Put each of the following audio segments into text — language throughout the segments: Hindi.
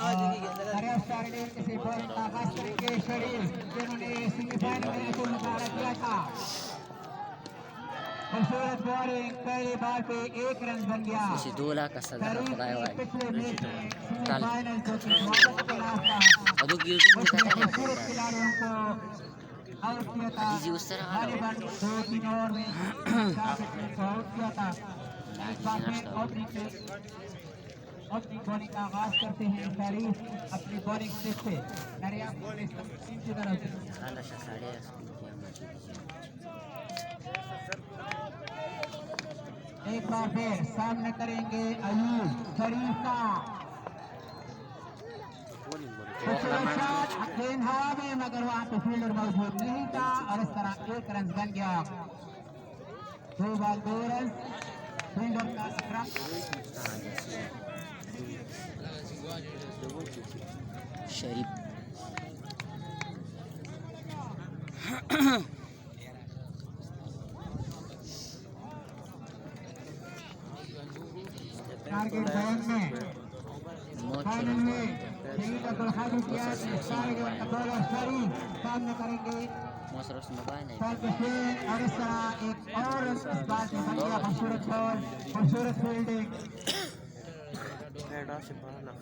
नारियाब स्टार ने किसी बॉल का आगाज करेंगे शरीफ जिन्होंने सेमीफाइनल में को मुकाबला किया था खूबसूरत बॉलिंग पहली बॉल पे 1 रन बन गया इसी 2 लाख का सदर खुदाई वाली पिछले मैच में सेमीफाइनल जो कि भारत के खिलाफ था अदो गिरदी में उसमें कहता है खूबसूरत खिलाड़ियों को आउट किया था जी उस तरह तकरीबन 2-3 ओवर में 4 विकेट को आउट किया था इस बार में ओपनिंग बॉलिंग का आगाज करते हैं शरीफ अपनी बॉलिंग से नरियाब टीम की तरफ से हाला साढ़े एक बार फिर सामने करेंगे अयूब शरीफ का गेंद हवा में मगर वहां पे फील्डर मौजूद नहीं था और इस तरह 1 रन बन गया 2 बॉल 2 रन फील्डर का रन शरीफ टारगेट जोन में फाइनल में शरीफ का खाली किया टारगेट बॉलर शरीफ सामने करेंगे मोसरस मोबाइल है और इस तरह एक और इस बार से बन गया खूबसूरत बॉल खूबसूरत फील्डिंग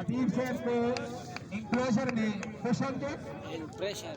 अदीब शेर को इंक्लोजर में प्रेशर दे प्रेशर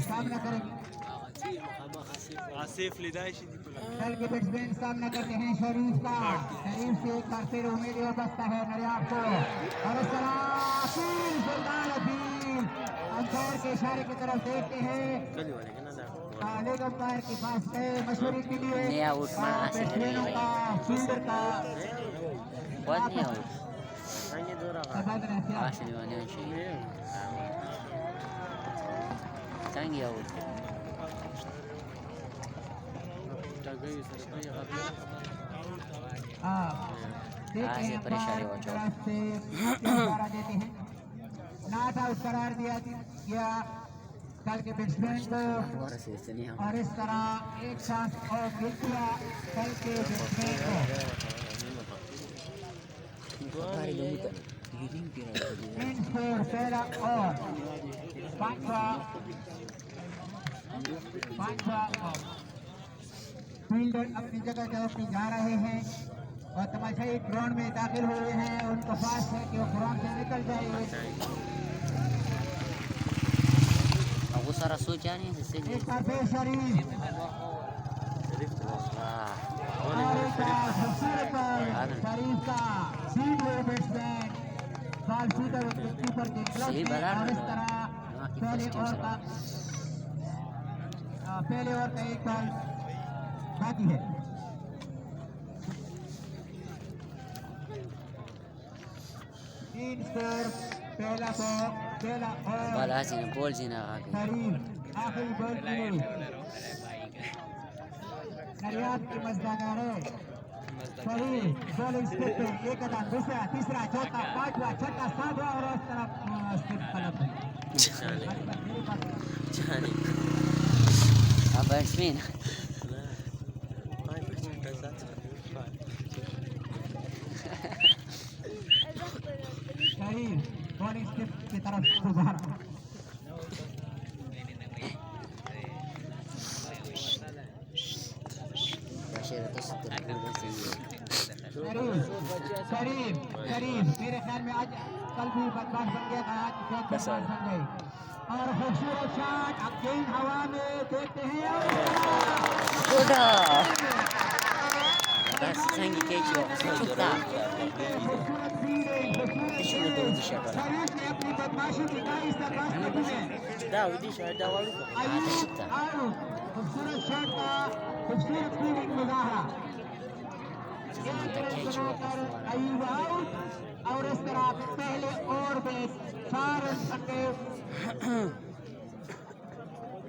सामना करेंगे आसिफ लिदाई शी कल के बैट्समैन सामना करते हैं शरीफ का शरीफ से एक बार फिर उम्मीद हो सकता है नरियाब को और इस तरह सुल्तान अपील अंपायर के इशारे की तरफ देखते हैं लेग अंपायर के पास गए मशवरे के लिए बैट्समैनों का फील्डर का बहुत नहीं आउट आशनी वाले चाहिए चांगी आउट परेशानी देते हैं नॉट आउट करार दिया कल के बैट्समैन को और इस तरह एक चांस और मिल गया कल के बैट्समैन को पहला और पांचवा फील्डर अपनी जगह अपनी जा रहे हैं और तमाशाई ग्राउंड में दाखिल हुए हैं उनको पास है कि वो ग्राउंड से निकल जाएंगे वो सारा सोचा नहीं जिससे एक बार फिर शरीफ शरीफ का सीट हुए बैट्समैन बॉल सीधा कीपर के ग्लव में और इस तरह पहले ओवर का एक बॉल बाकी है तीन स्कोर पहला बॉल आजीना बॉल जीना आगे आखिरी बॉल की नरियाब की मजदार है शरीफ बॉलिंग स्पिन पे एक कदम दूसरा तीसरा चौथा पांचवा छठा सातवां और इस तरफ स्पिन गलत जाने अब बैट्समैन शरीफ बॉलिंग स्पिन की तरफ दोबारा करीब मेरे ख्याल में आज कल भी बदमाश बन गया था आज बदमाश बन गए और खूबसूरत शॉट अब गेंद हवा में देखते हैं बस संगी के जो सुता शरीफ ने अपनी बदमाशी दिखाई इस दरबार में खूबसूरत शॉट का खूबसूरत फील्डिंग मुजाहरा अयूब आउट और इस तरह 4 रन बन गए।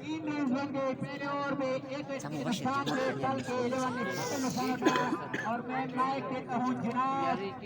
3 रन बन गए पहले ओवर में। एक विकेट के नुकसान से कल के 11 ने 6 नुकसान उठाया और मैं लाइक देता हूं जनाब